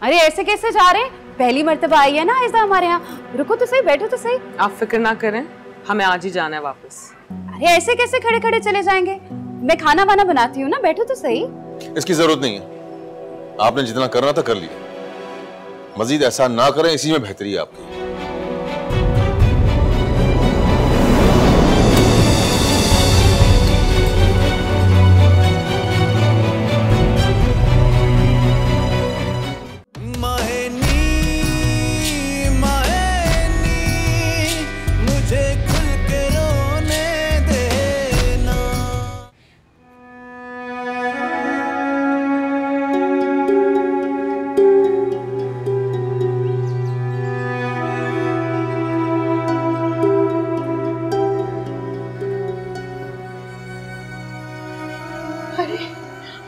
अरे ऐसे कैसे जा रहे हैं? पहली मर्तबा आई है ना आयशा हमारे यहाँ। रुको तो सही, बैठो तो सही। आप फिक्र ना करें, हमें आज ही जाना है वापस। अरे ऐसे कैसे खड़े खड़े चले जाएंगे? मैं खाना वाना बनाती हूँ ना, बैठो तो सही। इसकी जरूरत नहीं है, आपने जितना करना था कर लिया। मजीद ऐसा ना करें, इसी में बेहतरी है आपकी।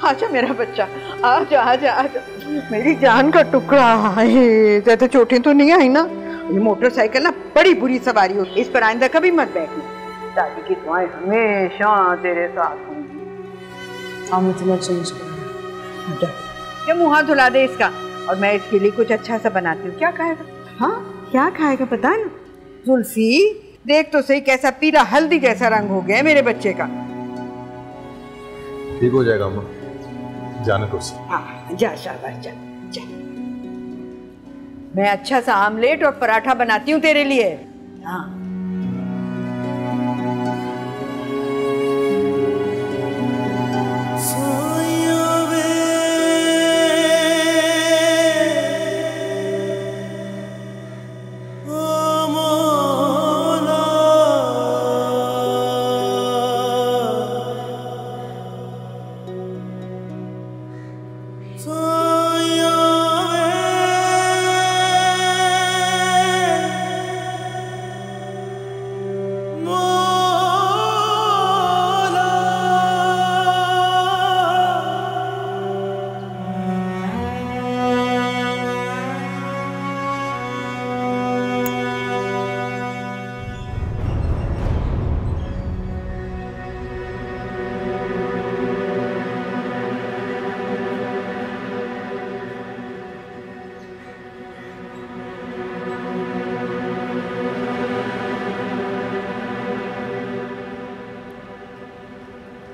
आजा मेरा बच्चा, आजा आजा आजा, मेरी जान का टुकड़ा। ज्यादा चोटें तो नहीं आई ना? ये मोटरसाइकिल ना बड़ी बुरी सवारी होती, इस पर आइंदा कभी मत बैठना। दादी की दुआएं हमेशा तेरे साथ होंगी। हाँ मुझे मत चेंज करना। आजा, ये मुँह हाथ धुला दे इसका, और मैं इसके लिए कुछ अच्छा सा बनाती हूँ। क्या खाएगा? हाँ क्या खाएगा पता है ना? जुल्फी देख तो सही, कैसा पीला हल्दी जैसा रंग हो गया है मेरे बच्चे का। ठीक हो जाएगा अम्मा, जाने दो उसे। हाँ जा शाबाश, जा जा। मैं अच्छा सा आमलेट और पराठा बनाती हूँ तेरे लिए। हाँ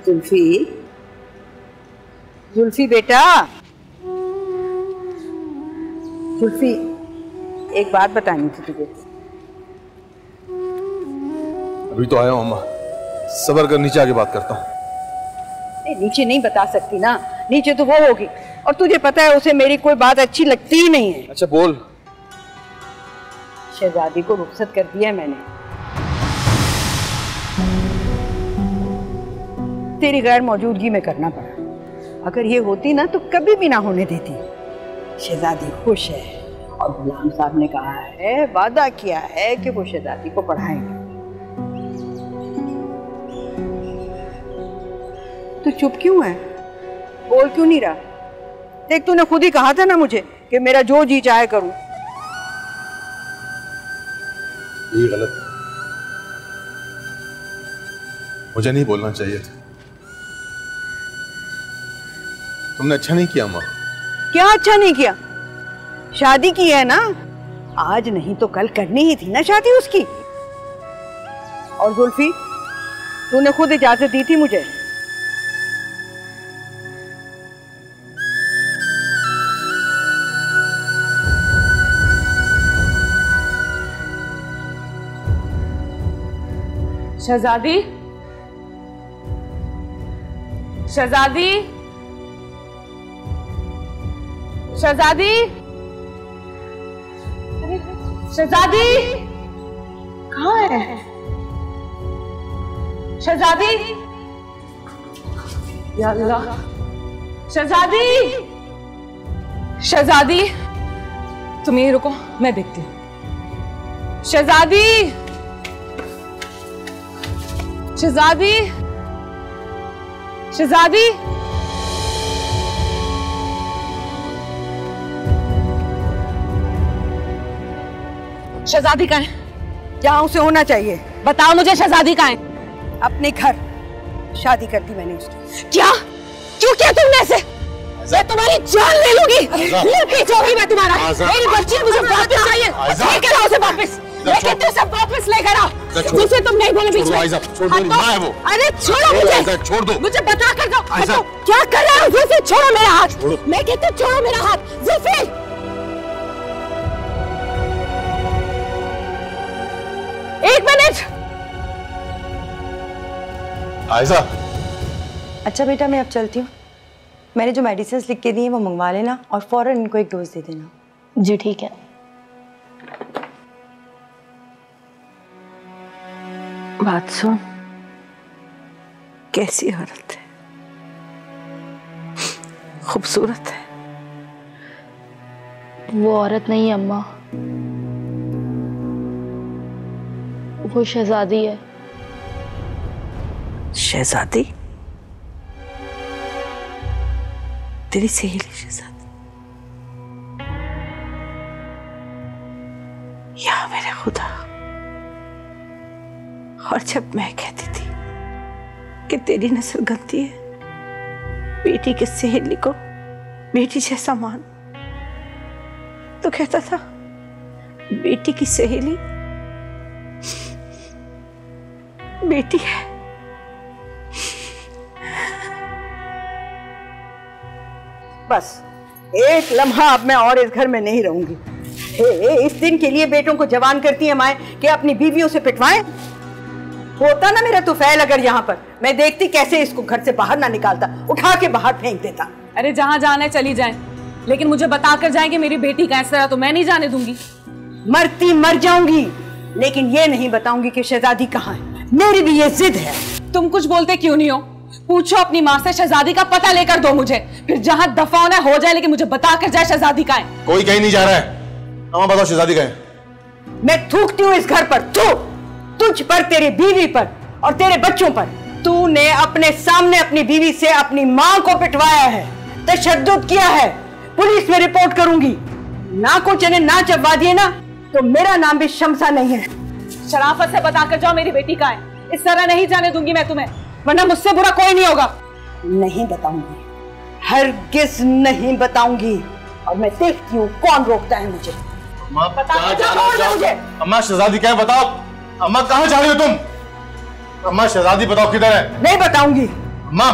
जुल्फी, जुल्फी बेटा, जुल्फी एक बात बतानी थी तुझे। अभी तो आया हूँ अम्मा, सब्र कर, नीचे आके बात करता हूँ। नीचे नहीं बता सकती ना, नीचे तो वो होगी, और तुझे पता है उसे मेरी कोई बात अच्छी लगती ही नहीं है। अच्छा बोल। शहजादी को रुखसत कर दिया मैंने, तेरी गैर मौजूदगी में करना पड़ा। अगर ये होती ना तो कभी भी ना होने देती। शहजादी खुश है, और गुलाम साहब ने कहा है, वादा किया है कि वो शहजादी को पढ़ाएंगे। तो चुप क्यों है? बोल क्यों नहीं रहा? देख तूने खुद ही कहा था ना मुझे कि मेरा जो जी चाहे करूं। ये गलत है, मुझे नहीं बोलना चाहिए था। तुमने अच्छा नहीं किया माँ। क्या अच्छा नहीं किया? शादी की है ना, आज नहीं तो कल करनी ही थी ना शादी उसकी। और जुल्फी, तूने खुद इजाजत दी थी मुझे। शहजादी, शहजादी, शहजादी, शहजादी कहाँ है? शहजादी, या अल्लाह, शहजादी, शहजादी, तुम यहीं रुको, मैं देखती हूँ। शहजादी, शहजादी, शहजादी, शहजादी कहाँ है? जहाँ उसे होना चाहिए। बताओ मुझे, शहजादी कहाँ है? अपने घर। शादी कर दी मैंने उसकी। क्या? क्यों किया तुमने ऐसे? मैं तुम्हारी जान ले लूंगी, लेके जाऊंगी मैं तुम्हारा। मेरी बच्ची मुझे वापस चाहिए, लेकर आओ उसे वापस, लेकर उसे वापस लेकर आओ, जिसे तुम नहीं बोले बीच में। छोड़ दो, माँ है वो। अरे छोड़ो मुझे, छोड़ दो मुझे बता कर दो क्या कर रहे हो। जुल्फी छोड़ो मेरा हाथ, मैं कहती हूँ छोड़ो मेरा हाथ। जुल्फी एक मिनट। आयशा। अच्छा बेटा मैं अब चलती हूँ, मैंने जो मेडिसिन लिख के दी हैं वो मंगवा लेना और फौरन इनको एक डोज दे देना। जी ठीक है। बात सुन, कैसी औरत है, खूबसूरत है। वो औरत नहीं है अम्मा, वो शहजादी है। शहजादी? तेरी सहेली शहजादी? या मेरे खुदा, और जब मैं कहती थी कि तेरी नस्ल गंदी है, बेटी के सहेली को बेटी जैसा मान, तो कहता था बेटी की सहेली बेटी है। बस एक लम्हा अब मैं और इस घर में नहीं रहूंगी। इस दिन के लिए बेटों को जवान करती है माए कि अपनी बीवियों से पिटवाएं। होता ना मेरा तुफैल अगर यहाँ पर, मैं देखती कैसे इसको घर से बाहर ना निकालता, उठा के बाहर फेंक देता। अरे जहाँ जाना है चली जाए, लेकिन मुझे बता कर जाएंगे मेरी बेटी का, इस तरह तो मैं नहीं जाने दूंगी। मरती मर जाऊंगी, लेकिन ये नहीं बताऊंगी कि शहजादी कहाँ है। मेरी भी ये जिद है। तुम कुछ बोलते क्यों नहीं हो? पूछो अपनी माँ से, शहजादी का पता लेकर दो मुझे, फिर जहाँ दफा होना हो जाए, लेकिन मुझे बता कर जाए शहजादी कहाँ है। कोई कहीं नहीं जा रहा है। अम्मा बताओ शहजादी कहाँ है? मैं थूकती हूँ इस घर पर, तुझ पर, तेरी बीवी पर और तेरे बच्चों पर। तूने अपने सामने अपनी बीवी से अपनी माँ को पिटवाया है, तशद्दुद किया है। पुलिस में रिपोर्ट करूंगी। ना को चने ना चबवा दिए ना तो मेरा नाम भी शमसा नहीं है। शराफत से बता कर जाओ मेरी बेटी कहाँ है। इस तरह नहीं जाने दूंगी मैं तुम्हें, वरना मुझसे बुरा कोई नहीं होगा। नहीं बताऊंगी, हरगिज नहीं बताऊंगी, और मैं देखती हूँ कौन रोकता है मुझे। मुझे अम्मा शहजादी क्या है बताओ। अम्मा कहाँ जा रही हो तुम? अम्मा शहजादी बताओ किधर है? नहीं बताऊंगी। अम्मा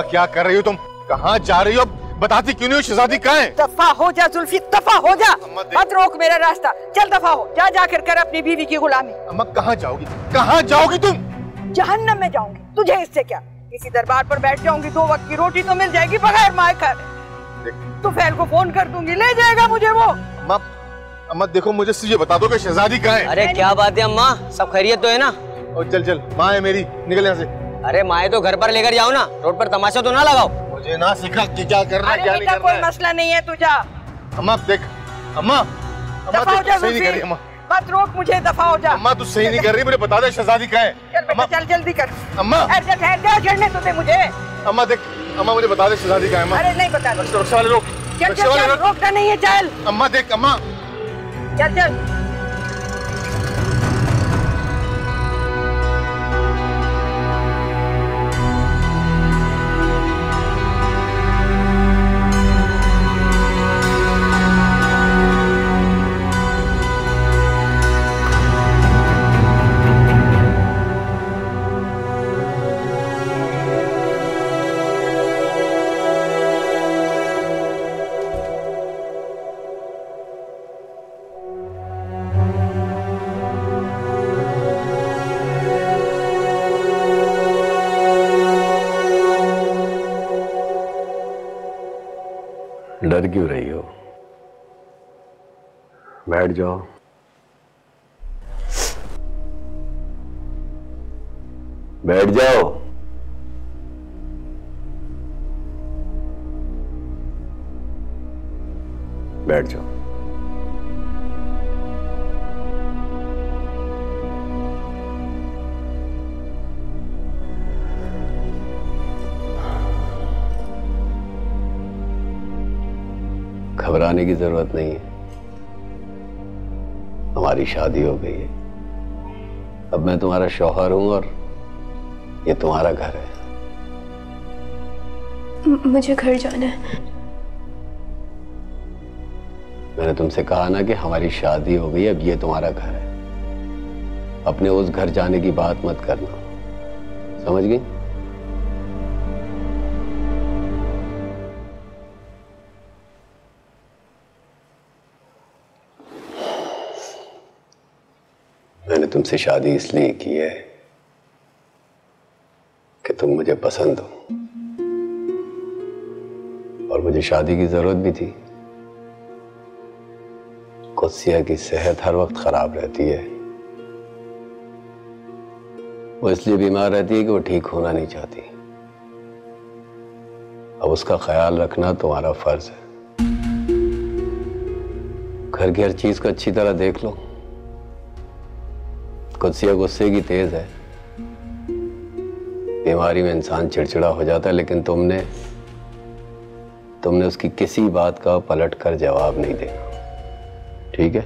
क्या कर रही हो तुम? कहाँ जा रही हो? बताती क्यों नहीं हो? शहजादी कहाँ है? दफा हो जा जुल्फी, दफा हो जा, मत रोक मेरा रास्ता। चल दफा हो जा, जाकर कर अपनी बीवी की गुलामी। अम्मा कहाँ जाओगी? कहाँ जाओगी तुम? जहन्नम में जाऊंगी, तुझे इससे क्या? किसी दरबार पर बैठ जाऊंगी, 2 वक्त की रोटी तो मिल जाएगी बगैर माए खाए। तुफैल को फोन कर दूंगी, ले जाएगा मुझे वो। अम्मा देखो, मुझे सीधे बता दो कि शहजादी कहाँ है। अरे क्या बात है अम्मा, सब खैरियत तो है ना? और चल माँ है मेरी, निकल यहाँ से। अरे माए तो घर पर लेकर जाओ ना, रोड पर तमाशा तो ना लगाओ। मुझे ना सिखा कि क्या करना है क्या नहीं करना। कोई मसला नहीं है तुझा। अम्मा देख, अम्मा सही नहीं कर रही। अम्मा मत रोक मुझे, दफा हो जा। अम्मा तू सही नहीं कर रही, मुझे बता दे शहजादी कहाँ है। चल बेटा चल, जल्दी कर। अम्मा चढ़ने तो दे मुझे। अम्मा देख, अम्मा मुझे बता दे शहजादी कहाँ है। अरे नहीं बता, रिक्शा वाले रोक, रोकना नहीं है, चल। अम्मा देख, अम्मा चल। डर क्यों रही हो? बैठ जाओ। बैठ जाओ। बैठ जाओ। घबराने की जरूरत नहीं है। हमारी शादी हो गई है। अब मैं तुम्हारा शौहर हूं और ये तुम्हारा घर है। मुझे घर जाना है। मैंने तुमसे कहा ना कि हमारी शादी हो गई, अब ये तुम्हारा घर है। अपने उस घर जाने की बात मत करना, समझ गई? मैंने तुमसे शादी इसलिए की है कि तुम मुझे पसंद हो, और मुझे शादी की जरूरत भी थी। कुत्सिया की सेहत हर वक्त खराब रहती है। वो इसलिए बीमार रहती है कि वो ठीक होना नहीं चाहती। अब उसका ख्याल रखना तुम्हारा फर्ज है। घर की हर चीज को अच्छी तरह देख लो। कुत्सिया गुस्से की तेज है। बीमारी में इंसान चिड़चिड़ा हो जाता है, लेकिन तुमने उसकी किसी बात का पलट कर जवाब नहीं देना, ठीक है?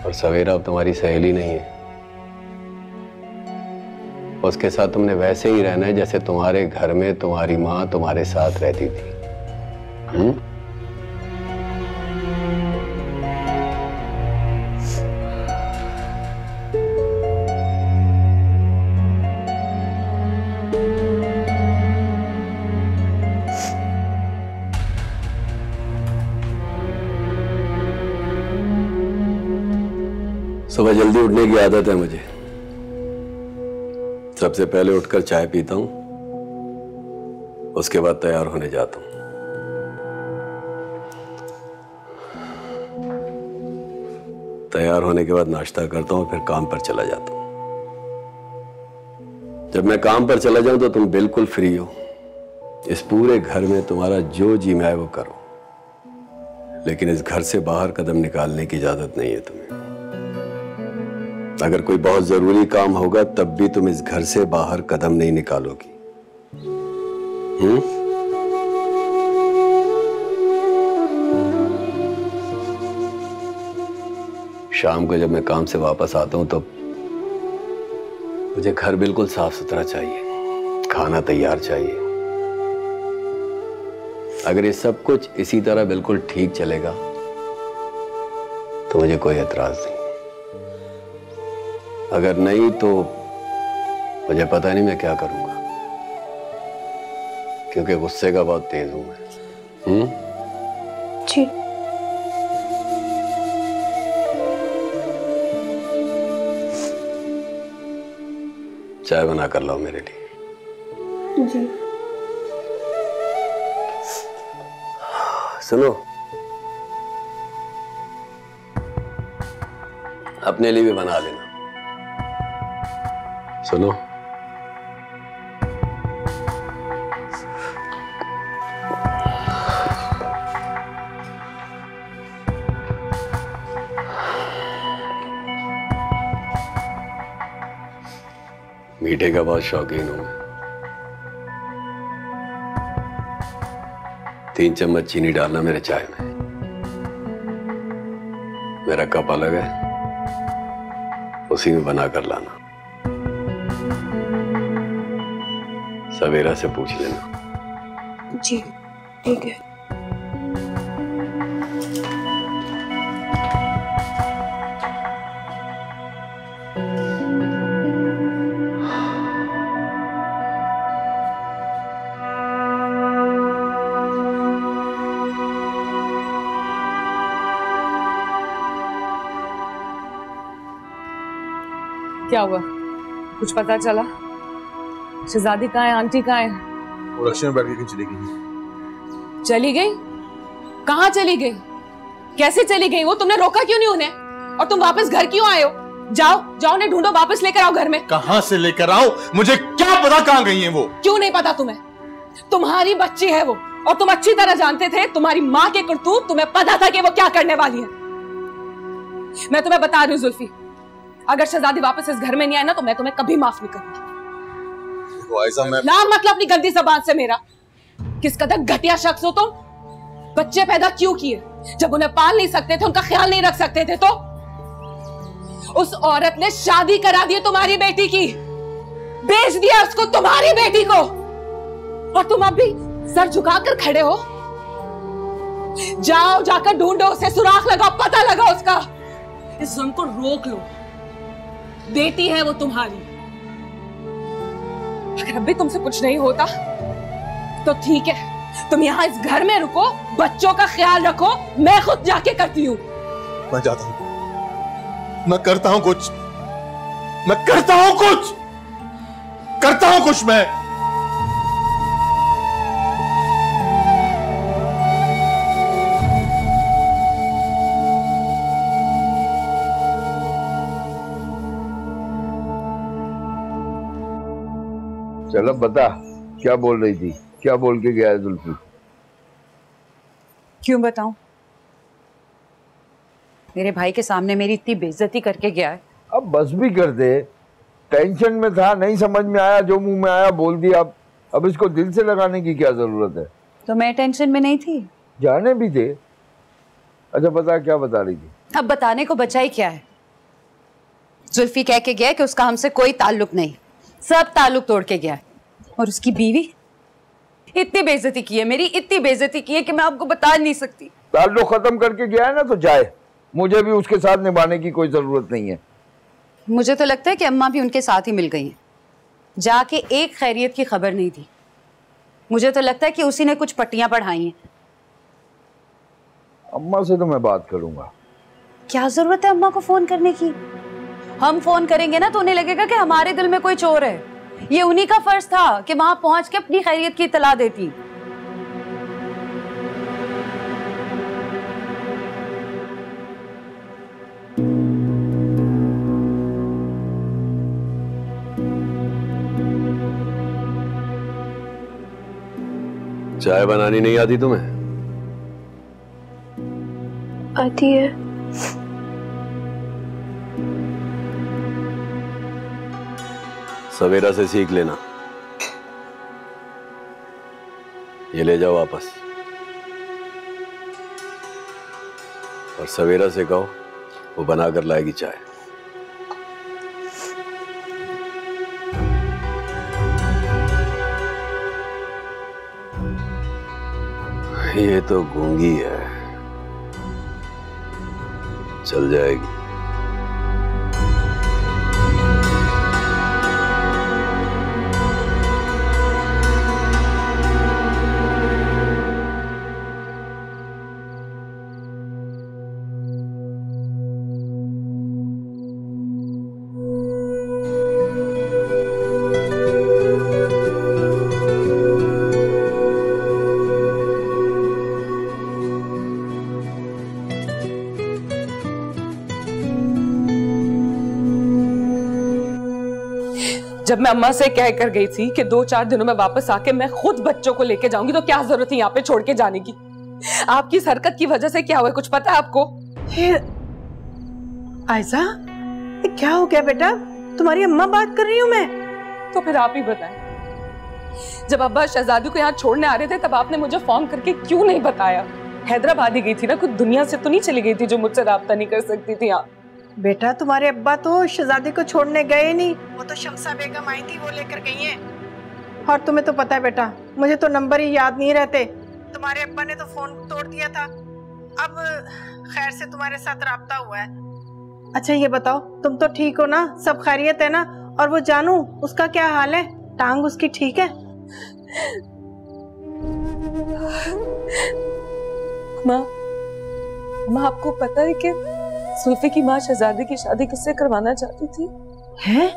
और सवेरा अब तुम्हारी सहेली नहीं है। उसके साथ तुमने वैसे ही रहना है जैसे तुम्हारे घर में तुम्हारी माँ तुम्हारे साथ रहती थी। सुबह जल्दी उठने की आदत है मुझे। सबसे पहले उठकर चाय पीता हूं, उसके बाद तैयार होने जाता हूं। तैयार होने के बाद नाश्ता करता हूं, फिर काम पर चला जाता हूं। जब मैं काम पर चला जाऊं तो तुम बिल्कुल फ्री हो। इस पूरे घर में तुम्हारा जो जी में आए वो करो, लेकिन इस घर से बाहर कदम निकालने की इजाजत नहीं है तुम्हें। अगर कोई बहुत जरूरी काम होगा तब भी तुम इस घर से बाहर कदम नहीं निकालोगी। शाम को जब मैं काम से वापस आता हूं तो मुझे घर बिल्कुल साफ सुथरा चाहिए, खाना तैयार चाहिए। अगर ये सब कुछ इसी तरह बिल्कुल ठीक चलेगा तो मुझे कोई एतराज नहीं। अगर नहीं तो मुझे पता नहीं मैं क्या करूंगा, क्योंकि गुस्से का बहुत तेज हूं मैं। जी। चाय बना कर लाओ मेरे लिए। जी। सुनो, अपने लिए भी बना लेना। सुनो, मीठे का बहुत शौकीन हूं मैं। 3 चम्मच चीनी डालना मेरे चाय में। मेरा कप अलग है, उसी में बना कर लाना। सवेरा से पूछ लेना। जी ठीक है। क्या हुआ, कुछ पता चला? शहजादी कहाँ है? आंटी कहाँ है? वो रस्ते में बैठ के चली गई। चली गई? कहाँ चली गई? कैसे चली गई? वो तुमने रोका क्यों नहीं उन्हें? और तुम वापस घर क्यों आए हो? जाओ जाओ उन्हें ढूंढो, वापस लेकर आओ घर में। कहाँ से लेकर आओ? मुझे क्या पता कहाँ गई हैं वो? क्यों नहीं पता तुम्हें? तुम्हारी बच्ची है वो, और तुम अच्छी तरह जानते थे तुम्हारी माँ के करतूत, तुम्हें पता था कि वो क्या करने वाली है। मैं तुम्हें बता रही हूँ जुल्फी, अगर शहजादी वापस इस घर में नहीं आए ना तो मैं तुम्हें कभी माफ नहीं करूंगी। नाम मतलब अपनी गंदी ज़बान से मेरा। किस कदर घटिया शख्स हो तुम। बच्चे पैदा क्यों किए? जब उन्हें पाल नहीं सकते थे, उनका ख्याल नहीं रख सकते थे, तो उस औरत ने शादी करा दी तुम्हारी बेटी की, बेच दिया उसको, तुम्हारी बेटी को, और तुम अब भी सर झुकाकर खड़े हो। जाओ जाकर ढूंढो उसे, सुराख लगाओ, पता लगाओ उसका। इस जुल्म को रोक लो। बेटी है वो तुम्हारी। अगर अब भी तुमसे कुछ नहीं होता तो ठीक है, तुम यहाँ इस घर में रुको, बच्चों का ख्याल रखो, मैं खुद जाके करती हूँ। मैं जाता हूँ, मैं करता हूँ कुछ, मैं करता हूँ कुछ, करता हूँ कुछ मैं। चलो बता, क्या बोल रही थी? क्या बोल के गया है जुल्फी? क्यों बताऊं? मेरे भाई के सामने मेरी इतनी बेइज्जती करके गया है। अब बस भी कर दे, टेंशन में था, नहीं समझ में आया, जो मुंह में आया बोल दिया। अब इसको दिल से लगाने की क्या जरूरत है? तो मैं टेंशन में नहीं थी, जाने भी थे। अच्छा बता, क्या बता रही थी? अब बताने को बचा ही क्या है। जुल्फी कह के गया कि उसका हमसे कोई ताल्लुक नहीं, सब ताल्लुक तोड़ के गया है। और उसकी बीवी इतनी बेइज्जती की है मेरी, इतनी बेइज्जती की है कि मैं आपको बता नहीं सकती। ताल्लुक खत्म करके गया है ना तो जाए, मुझे भी उसके साथ निभाने की कोई जरूरत नहीं है। मुझे तो लगता है कि अम्मा भी उनके साथ ही मिल गई हैं। जाके एक खैरियत की खबर नहीं दी। मुझे तो लगता है कि उसी ने कुछ पट्टियां पढ़ाई हैं। अम्मा से तो मैं बात करूंगा। क्या जरूरत है अम्मा को फोन करने की? हम फोन करेंगे ना तो उन्हें लगेगा कि हमारे दिल में कोई चोर है। ये उन्हीं का फर्ज था कि वहां पहुंच के अपनी खैरियत की इत्तला देती। चाय बनानी नहीं आती तुम्हें? आती है। सवेरा से सीख लेना। ये ले जाओ वापस, और सवेरा से कहो वो बनाकर लाएगी चाय। ये तो गूंगी है, चल जाएगी। जब मैं अम्मा से कह कर गई थी कि 2-4 दिनों में वापस आके मैं खुद बच्चों को लेके जाऊंगी, तो क्या जरूरत है यहाँ पे छोड़ के जाने की? आपकी इस हरकत की वजह से क्या हुआ, कुछ पता है आपको? आयशा, क्या हो गया बेटा? तुम्हारी अम्मा बात कर रही हूँ मैं। तो फिर आप ही बताएं। जब अब्बा शहजादी को यहाँ छोड़ने आ रहे थे तब आपने मुझे फोन करके क्यों नहीं बताया? हैदराबाद ही गई थी ना, खुद दुनिया से तो नहीं चली गई थी जो मुझसे राब्ता नहीं कर सकती थी। यहाँ बेटा तुम्हारे अब्बा तो शहजादी को छोड़ने गए नहीं, वो तो शमसा बेगम आई थी, वो लेकर गई हैं। और तुम्हें तो पता है बेटा, मुझे तो नंबर ही याद नहीं रहते। तुम्हारे अब्बा ने तो फोन तोड़ दिया था। अब खैर से तुम्हारे साथ राब्ता हुआ है। अच्छा ये बताओ, तुम तो ठीक हो ना? सब खैरियत है ना? और वो जानू, उसका क्या हाल है? टांग उसकी ठीक है? माँ आपको पता है कि सुल्फी की माँ शहजादी की शादी किससे करवाना चाहती थी? हैं?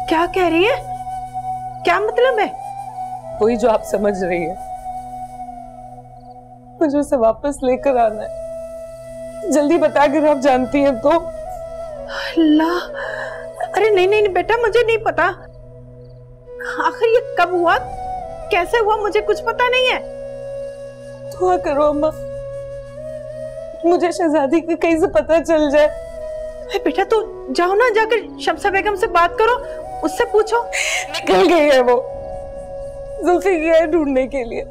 क्या कह रही है? क्या मतलब है? वही जो आप समझ रही है। मुझे उसे वापस लेकर आना है। जल्दी बता, अगर आप जानती हैं तो। अल्लाह, अरे नहीं नहीं बेटा, मुझे नहीं पता। आखिर ये कब हुआ, कैसे हुआ, मुझे कुछ पता नहीं है। दुआ करो अम्मा, मुझे शहजादी का कहीं से पता चल जाए। बेटा तो जाओ ना, जाकर शमसा बेगम से बात करो, उससे पूछो। निकल गई है वो, जुल्फी गई है ढूंढने के लिए।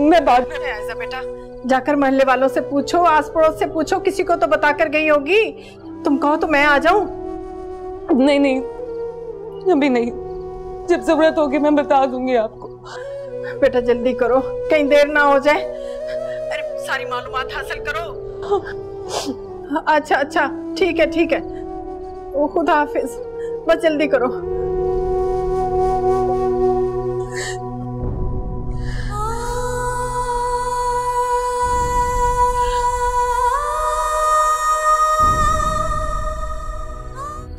मैं बाद में ऐसा बेटा, जाकर मोहल्ले वालों से पूछो, आस पड़ोस से पूछो, किसी को तो बता कर गई होगी। तुम कहो तो मैं आ जाऊं? नहीं नहीं, अभी नहीं, जब जरूरत होगी मैं बता दूंगी आपको। बेटा जल्दी करो, कहीं देर ना हो जाए। अरे सारी मालूमात हासिल करो। अच्छा अच्छा, ठीक है ठीक है, ओ खुदा हाफिज, बस जल्दी करो।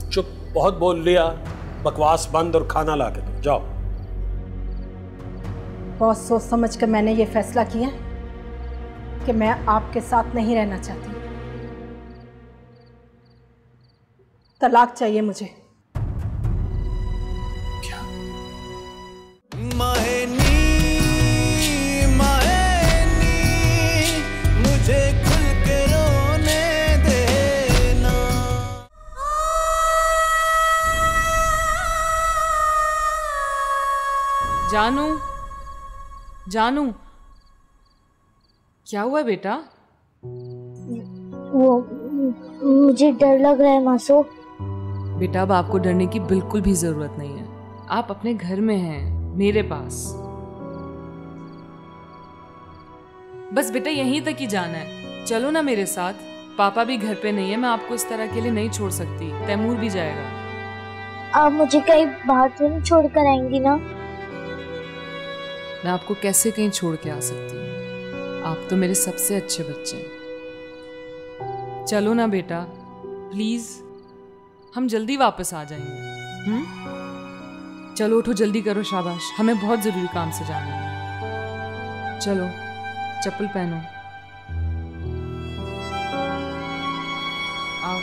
चुप, बहुत बोल लिया, बकवास बंद और खाना ला के दो, जाओ। बहुत सोच समझ कर मैंने ये फैसला किया कि मैं आपके साथ नहीं रहना चाहती। तलाक चाहिए मुझे। क्या? मुझे खुल के रोने देना। जानू, जानू, क्या हुआ बेटा? वो मुझे डर लग रहा है मासो। बेटा अब आपको डरने की बिल्कुल भी जरूरत नहीं है। आप अपने घर में हैं, मेरे पास। बस बेटा यहीं तक ही जाना है, चलो ना मेरे साथ। पापा भी घर पे नहीं है, मैं आपको इस तरह के लिए नहीं छोड़ सकती। तैमूर भी जाएगा। आप मुझे कहीं बाहर तो नहीं छोड़ कर आएंगी ना? मैं आपको कैसे कहीं छोड़ के आ सकती हूँ? आप तो मेरे सबसे अच्छे बच्चे हैं। चलो ना बेटा प्लीज, हम जल्दी वापस आ जाएंगे। चलो उठो, जल्दी करो, शाबाश, हमें बहुत जरूरी काम से जाना है। चलो चप्पल पहनो, आओ।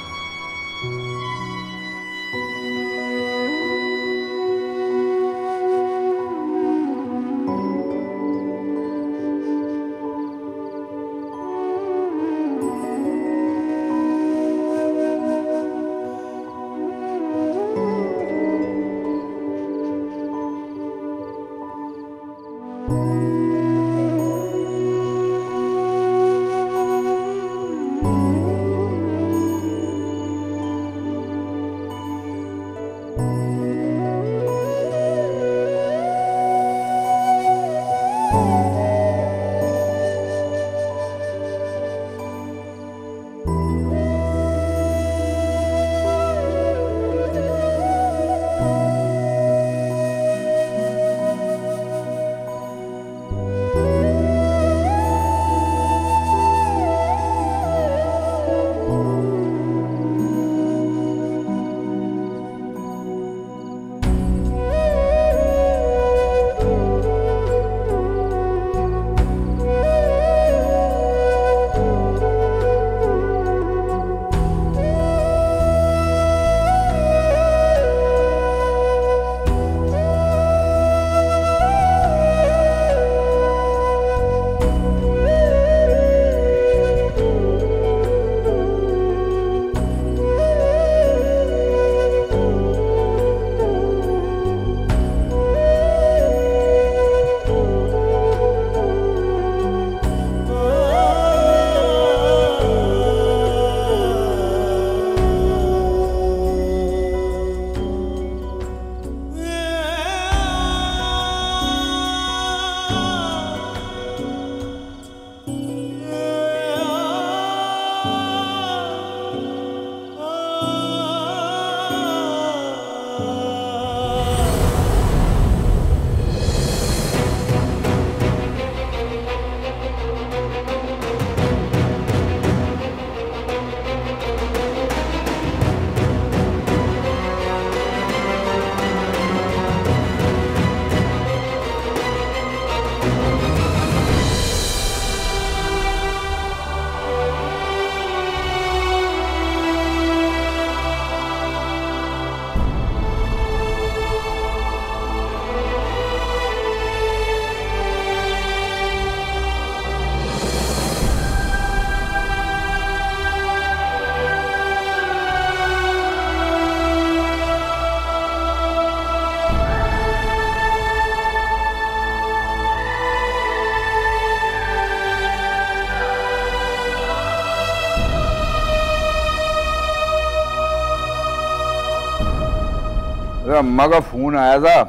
अरे अम्मा का फोन आया था,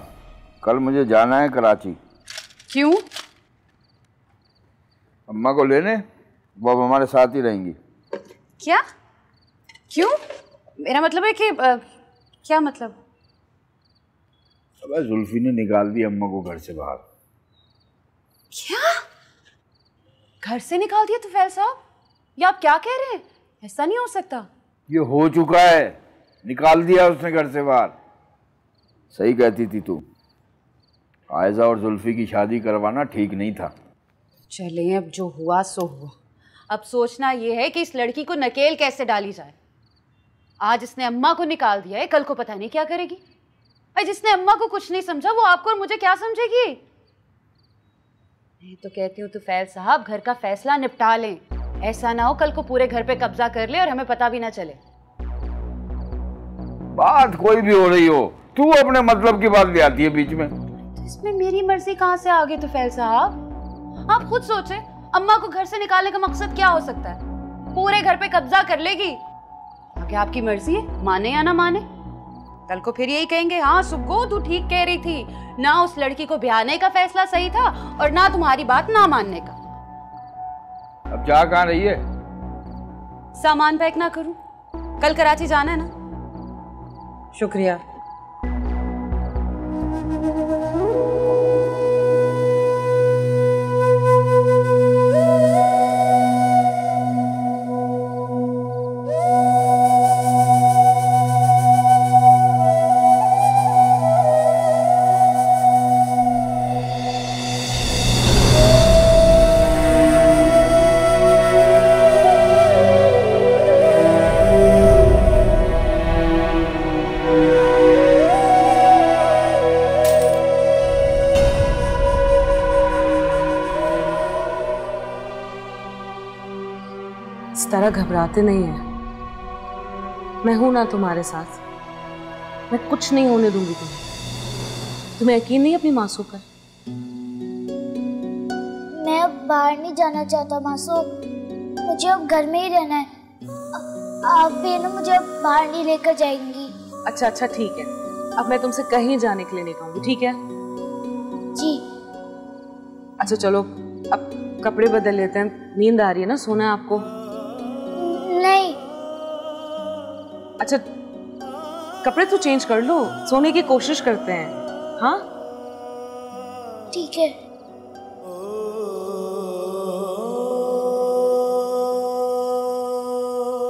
कल मुझे जाना है कराची। क्यों? अम्मा को लेने, वो अब हमारे साथ ही रहेंगी। क्या? क्यों? मेरा मतलब है कि क्या मतलब? अबे जुल्फी ने निकाल दी अम्मा को घर से बाहर। क्या? घर से निकाल दिया तुफैल साहब? ये आप क्या कह रहे हैं? ऐसा नहीं हो सकता। ये हो चुका है, निकाल दिया उसने घर से बाहर। सही कहती थी तू, आयजा और जुल्फी की शादी करवाना ठीक नहीं था। चले अब जो हुआ सो हुआ। अब सोचना ये है कि इस लड़की को नकेल कैसे डाली जाए। आज इसने अम्मा को निकाल दिया है, कल को पता नहीं क्या करेगी। अरे जिसने अम्मा को कुछ नहीं समझा वो आपको और मुझे क्या समझेगी? मैं तो कहती हूँ तुफैल साहब घर का फैसला निपटा लें। ऐसा ना हो कल को पूरे घर पे कब्जा कर ले और हमें पता भी ना चले। बात कोई भी हो रही हो, तू अपने मतलब की बात ले आती है बीच में। तो इसमें मेरी मर्जी कहाँ से आ गई तुफैल साहब? आप खुद सोचें, अम्मा को घर से निकालने का मकसद क्या हो सकता है? पूरे घर पे कब्जा कर लेगी। क्या आपकी मर्जी है, माने या ना माने? कल को फिर यही कहेंगे, हाँ सुब्बो तू ठीक कह रही थी, ना उस लड़की को ब्याहने का फैसला सही था और ना तुम्हारी बात ना मानने का। अब जा कहाँ रही है? सामान पैक ना करूं? कल कराची जाना है ना। शुक्रिया। तरह घबराते नहीं है, मैं हूं ना तुम्हारे साथ। मैं कुछ नहीं होने दूंगी तुम्हें यकीन नहीं अपनी मासूम पर? मैं अब बाहर नहीं जाना चाहता मासूम, मुझे अब घर में ही रहना है। आप भी ना मुझे अब बाहर नहीं लेकर जाएंगी। अच्छा ठीक है, अब मैं तुमसे कहीं जाने के लिए नहीं कहूंगी, ठीक है? जी। अच्छा चलो अब कपड़े बदल लेते हैं, नींद आ रही है ना, सोना है आपको? नहीं। अच्छा कपड़े तो चेंज कर लो, सोने की कोशिश करते हैं। हाँ ठीक है।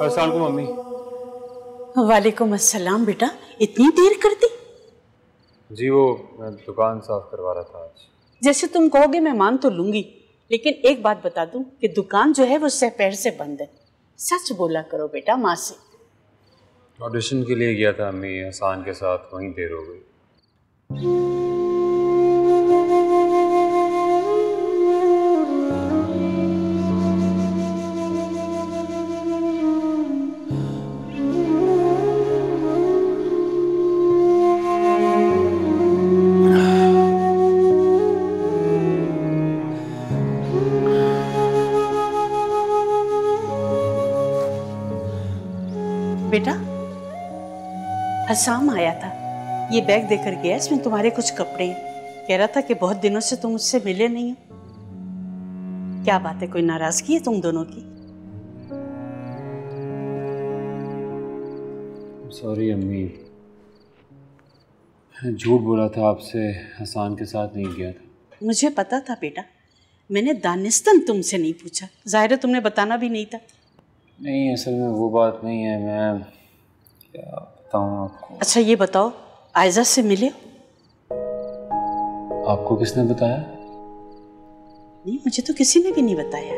अस्सलाम वालेकुम मम्मी। वालेकुम अस्सलाम। बेटा इतनी देर कर दी? जी वो मैं दुकान साफ करवा रहा था आज। जैसे तुम कहोगे मैं मान तो लूंगी, लेकिन एक बात बता दूं कि दुकान जो है वो सपहर से बंद है। सच बोला करो बेटा माँ से। ऑडिशन के लिए गया था अम्मी, हसान के साथ, वहीं देर हो गई। बेटा हसाम आया था, ये बैग देकर गया, इसमें तुम्हारे कुछ कपड़े हैं। कह रहा था कि बहुत दिनों से तुम मुझसे मिले नहीं हो। क्या बात है, कोई नाराजगी है तुम दोनों की? सॉरी अम्मी, मैंने झूठ बोला था आपसे, हसान के साथ नहीं गया था। मुझे पता था बेटा, मैंने दानिस्तन तुमसे नहीं पूछा, जाहिर है तुमने बताना भी नहीं था। नहीं असल में वो बात नहीं है, मैं क्या बताऊँ आपको। अच्छा ये बताओ आयजा से मिले? आपको किसने बताया? नहीं मुझे तो किसी ने भी नहीं बताया।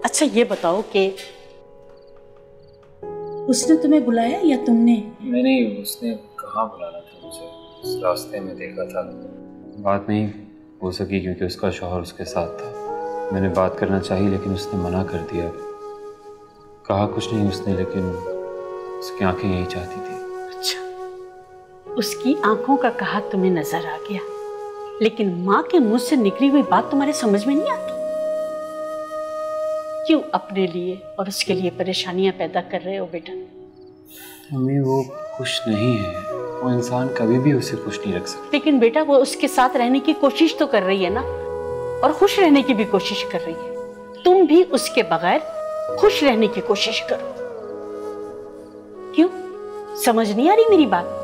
अच्छा ये बताओ कि उसने तुम्हें बुलाया या तुमने? नहीं उसने कहाँ बुलाना था मुझे, उस रास्ते में देखा था। बात नहीं हो सकी क्योंकि उसका शौहर उसके साथ था। मैंने बात करना चाहिए लेकिन उसने मना कर दिया। कहा कुछ नहीं उसने, लेकिन उसकी आंखें यही चाहती थी। अच्छा उसकी आंखों का कहा तुम्हें नजर आ गया, लेकिन माँ के मुंह से निकली हुई बात तुम्हारे समझ में नहीं आती? क्यों अपने लिए और उसके लिए परेशानियां पैदा कर रहे हो बेटा? मम्मी वो खुश नहीं है। वो इंसान कभी भी उसे खुश नहीं रख सकता। लेकिन बेटा वो उसके साथ रहने की कोशिश तो कर रही है ना, और खुश रहने की भी कोशिश कर रही है। तुम भी उसके बगैर खुश रहने की कोशिश करो। क्यों, समझ नहीं आ रही मेरी बात?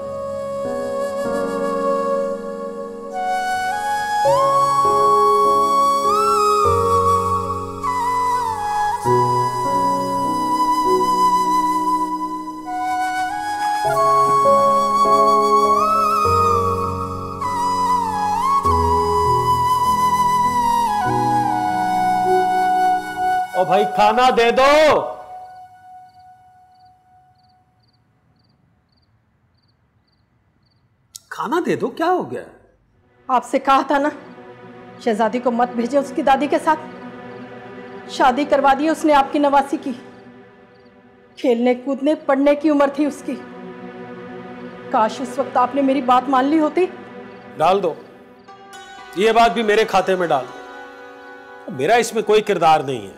ओ भाई खाना दे दो। खाना दे दो, क्या हो गया? आपसे कहा था ना शहजादी को मत भेजे उसकी दादी के साथ। शादी करवा दी उसने आपकी नवासी की। खेलने कूदने पढ़ने की उम्र थी उसकी। काश उस वक्त आपने मेरी बात मान ली होती। डाल दो, ये बात भी मेरे खाते में डाल दो। मेरा इसमें कोई किरदार नहीं है,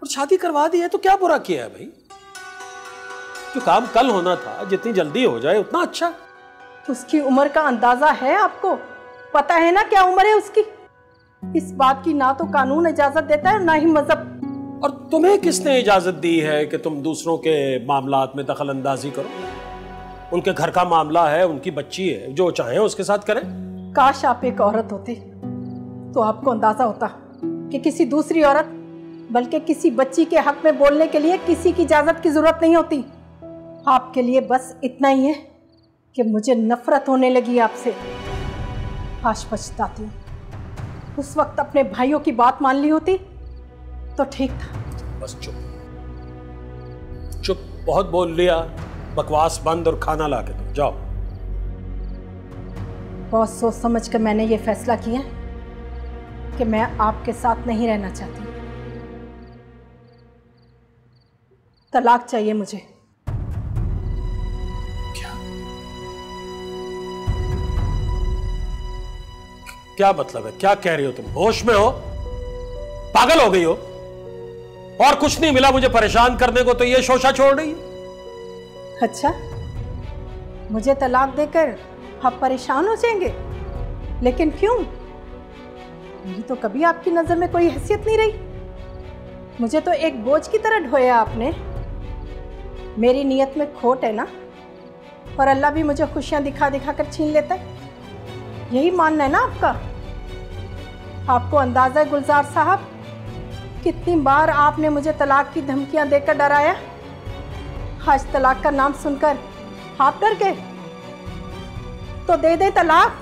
और शादी करवा दी है तो क्या बुरा किया है भाई? जो काम कल होना था जितनी जल्दी हो जाए उतना अच्छा। उसकी उम्र का अंदाजा है आपको? पता है ना क्या उम्र है उसकी? इस बात की ना तो कानून इजाजत देता है ना ही मजहब। और तुम्हें किसने इजाजत दी है कि तुम दूसरों के मामलात में दखल अंदाजी करो? उनके घर का मामला है, उनकी बच्ची है, जो चाहे उसके साथ करें। काश आप एक औरत होती तो आपको अंदाजा होता कि किसी दूसरी औरत बल्कि किसी बच्ची के हक में बोलने के लिए किसी की इजाजत की जरूरत नहीं होती। आपके लिए बस इतना ही है कि मुझे नफरत होने लगी आपसे। आज पछताती हूँ। उस वक्त अपने भाइयों की बात मान ली होती तो ठीक था। बस चुप चुप, बहुत बोल लिया। बकवास बंद और खाना ला के दो, जाओ। बहुत सोच समझ कर मैंने ये फैसला किया कि मैं आपके साथ नहीं रहना चाहती। तलाक चाहिए मुझे। क्या मतलब है? क्या कह रही हो तुम? होश में हो? पागल हो गई हो? और कुछ नहीं मिला मुझे परेशान करने को तो ये शोशा छोड़ रही है? अच्छा, मुझे तलाक देकर आप परेशान हो जाएंगे? लेकिन क्यों? मेरी तो कभी आपकी नजर में कोई हैसियत नहीं रही। मुझे तो एक बोझ की तरह ढोया आपने। मेरी नियत में खोट है ना, और अल्लाह भी मुझे खुशियां दिखा दिखा कर छीन लेता है। यही मानना है ना आपका? आपको अंदाजा है गुलजार साहब, कितनी बार आपने मुझे तलाक की धमकियां देकर डराया। आज तलाक का नाम सुनकर आप डर गए तो दे दे तलाक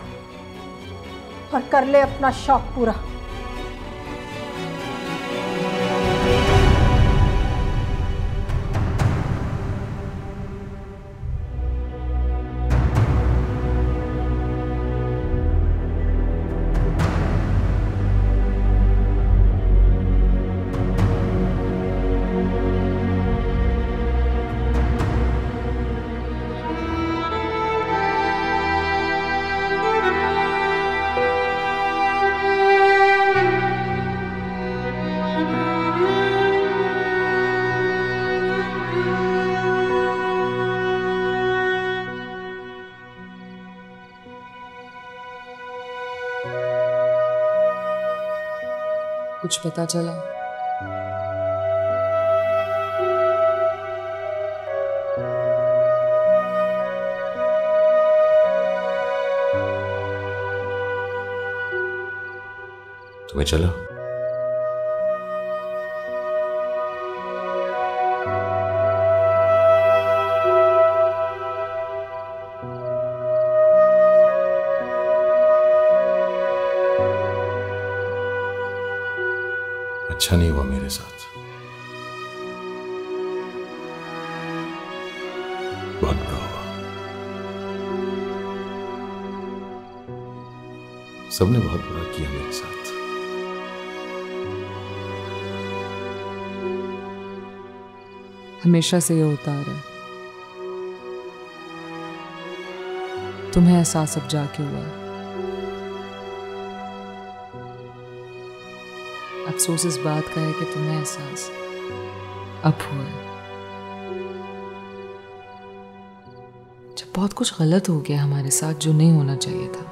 और कर ले अपना शौक पूरा। कुछ पता चला? तुम्हें चला? अच्छा नहीं हुआ मेरे साथ। बहुत बुरा हुआ। सबने बहुत बुरा किया मेरे साथ। हमेशा से ये होता आ रहा है। तुम्हें एहसास अब जाके हुआ है। अफसोस इस बात का है कि तुम्हें एहसास अब हुआ है। जब बहुत कुछ गलत हो गया हमारे साथ जो नहीं होना चाहिए था।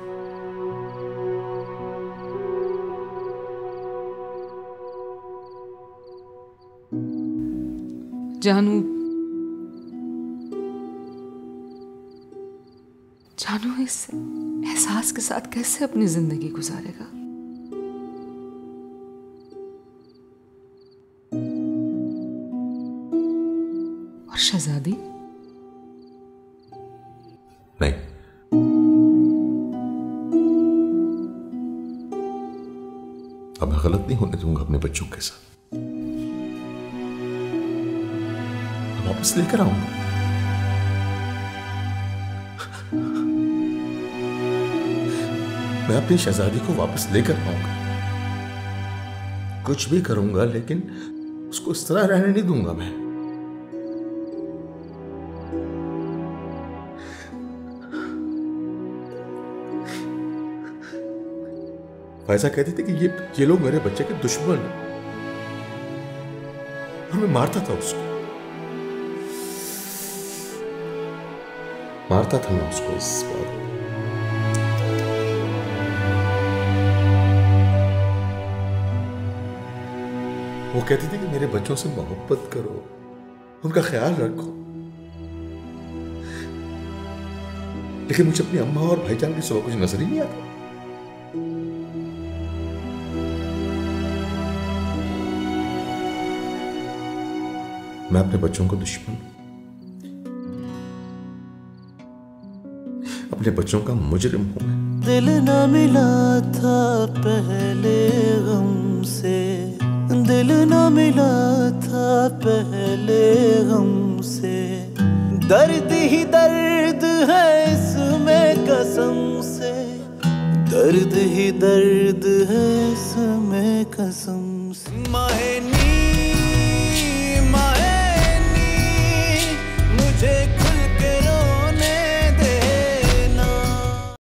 जानू इस एहसास के साथ कैसे अपनी जिंदगी गुजारेगा? और शहजादी? नहीं, अब मैं गलत नहीं होने दूंगा अपने बच्चों के साथ। मैं वापस लेकर आऊंगा। मैं अपनी शहजादी को वापस लेकर आऊंगा। कुछ भी करूंगा लेकिन उसको इस तरह रहने नहीं दूंगा मैं। फैजा कहती थी कि ये लोग मेरे बच्चे के दुश्मन हैं और मैं मारता था उसको, मारता था मैं उसको इस बात। वो कहती थी कि मेरे बच्चों से मोहब्बत करो, उनका ख्याल रखो, लेकिन मुझे अपनी अम्मा और भाईजान की सुबह कुछ नजर ही नहीं आता। मैं अपने बच्चों को दुश्मन, अपने बच्चों का मुजरिम हूं मैं। दिल न मिला था पहले गम से, दिल न मिला था पहले गम से, दर्द ही दर्द है इसमें कसम से, दर्द ही दर्द है इसमें कसम से। माहे